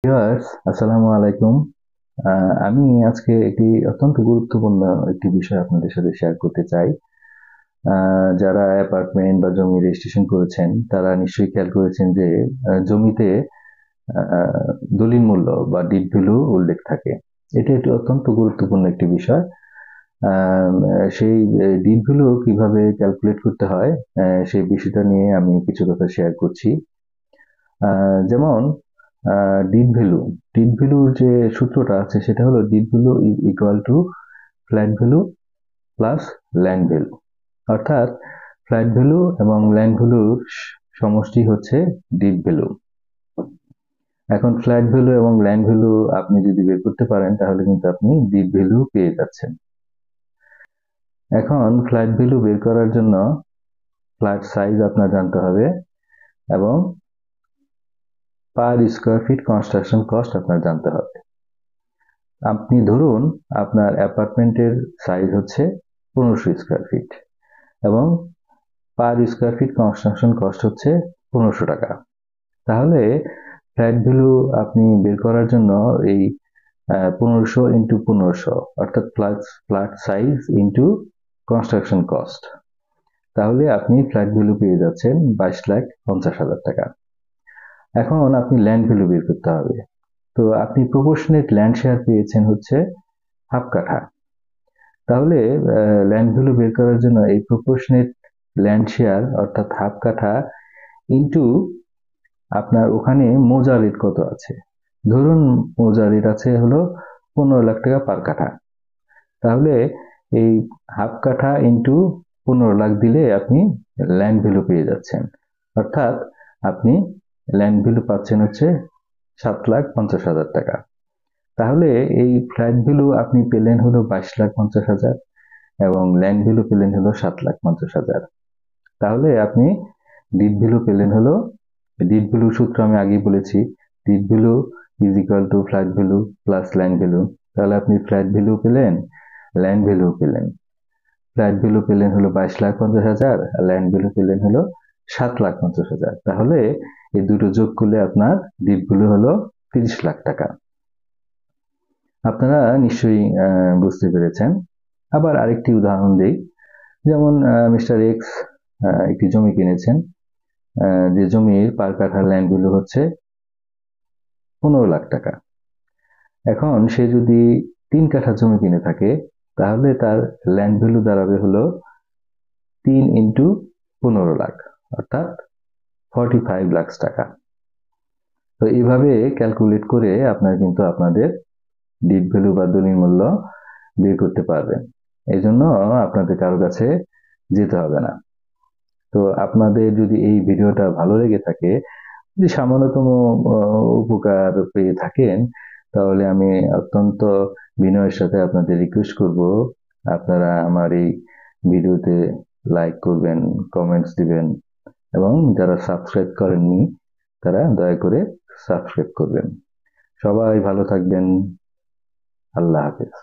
Viewers, আসসালামু আলাইকুম। আমি আজকে একটি অত্যন্ত গুরুত্বপূর্ণ একটি বিষয় আপনাদের সাথে শেয়ার করতে চাই। যারা অ্যাপার্টমেন্ট বা জমি রেজিস্ট্রেশন করেছেন তারা নিশ্চয়ই খেয়াল করেছেন যে জমিতে দলিল মূল্য বা ডিড ভ্যালু উল্লেখ থাকে। এটা একটি অত্যন্ত গুরুত্বপূর্ণ একটি বিষয়। সেই ডিড ভ্যালু কিভাবে ক্যালকুলেট করতে হয় সেই বিষয়টা নিয়ে আমি কিছু কথা শেয়ার করছি। যেমন ডিড ভ্যালুর যে সূত্রটা আছে সেটা হলো deed value is equal to flat value plus land value. অর্থাৎ ফ্ল্যাট ভ্যালু এবং ল্যান্ড ভ্যালুর সমষ্টি হচ্ছে ডিড ভ্যালু। এখন ফ্ল্যাট ভ্যালু এবং ল্যান্ড ভ্যালু আপনি যদি বের করতে পারেন তাহলে কিন্তু আপনি ডিড ভ্যালু পেয়ে যাচ্ছেন। এখন ফ্ল্যাট ভ্যালু বের করার জন্য ফ্ল্যাট সাইজ আপনার জানতে হবে এবং per square feet construction cost আপনার জানতে হবে। আপনি ধরুন আপনার অ্যাপার্টমেন্টের সাইজ হচ্ছে 1500 স্কোয়ার ফিট এবং per square feet construction cost হচ্ছে 1500 টাকা। তাহলে ফ্ল্যাট ভ্যালু আপনি বের করার জন্য এই 1500 ইন্টু 1500 অর্থাৎ flat size into construction cost, তাহলে আপনি ফ্ল্যাট ভ্যালু পেয়ে যাচ্ছেন 22,50,000 টাকা। এখন আপনি ল্যান্ড ভ্যালু বের করতে হবে। তো আপনি প্রপোর্শনেট ল্যান্ড শেয়ার পেয়েছেন হচ্ছে হাফ কাঠা। তাহলে ল্যান্ড ভ্যালু বের করার জন্য এই প্রপোর্শনেট ল্যান্ড শেয়ার অর্থাৎ হাফ কাঠা ইন্টু আপনার ওখানে মৌজা রেট কত আছে। ধরুন মৌজা রেট আছে হলো 15 লাখ টাকা পার কাঠা। তাহলে এই হাফ কাঠা ইন্টু 15 লাখ দিলে আপনি ল্যান্ড ভ্যালু পেয়ে যাচ্ছেন। অর্থাৎ আপনি ল্যান্ড ভ্যালু পাচ্ছেন হচ্ছে 7,50,000 টাকা। তাহলে এই ফ্ল্যাট ভ্যালু আপনি পেলেন হলো 22,50,000 এবং ল্যান্ড ভ্যালু পেলেন হলো 7,50,000। তাহলে আপনি ডিড ভ্যালু পেলেন হলো, ডিড ভ্যালুর সূত্র আমি আগেই বলেছি, deed value is equal to flat value plus land value. তাহলে আপনি ফ্ল্যাট ভ্যালু পেলেন, ল্যান্ড ভ্যালু পেলেন। ফ্ল্যাট ভ্যালু পেলেন হলো 22,50,000 আর ল্যান্ড ভ্যালু পেলেন হলো 7,50,000। তাহলে এই দুটো যোগ করলে আপনার ডিড ভ্যালু হলো 30 লাখ টাকা। আপনারা নিশ্চয়ই বুঝতে পেরেছেন। আবার আরেকটি উদাহরণ দিই। যেমন মিস্টার এক্স একটি জমি কিনেছেন, যে জমির পার কাঠা ল্যান্ড ভ্যালু হচ্ছে 15 লাখ টাকা। এখন সে যদি 3 কাঠা জমি কিনে থাকে তাহলে তার ল্যান্ড ভ্যালু দাঁড়াবে হলো 3 ইন্টু 15 লাখ অর্থাৎ 45 লাখ টাকা। তো এইভাবে ক্যালকুলেট করে আপনার কিন্তু আপনাদের ডিড ভ্যালু বা দলিল মূল্য বের করতে পারবেন। এই জন্য আপনাদের কারো কাছে যেতে হবে না। তো আপনাদের যদি এই ভিডিওটা ভালো লেগে থাকে, যদি সামান্যতম উপকার পেয়ে থাকেন, তাহলে আমি অত্যন্ত বিনয়ের সাথে আপনাদের রিকোয়েস্ট করব আপনারা আমার এই ভিডিওতে লাইক করবেন, কমেন্টস দিবেন এবং যারা সাবস্ক্রাইব করেননি তারা দয়া করে সাবস্ক্রাইব করবেন। সবাই ভালো থাকবেন। আল্লাহ হাফেজ।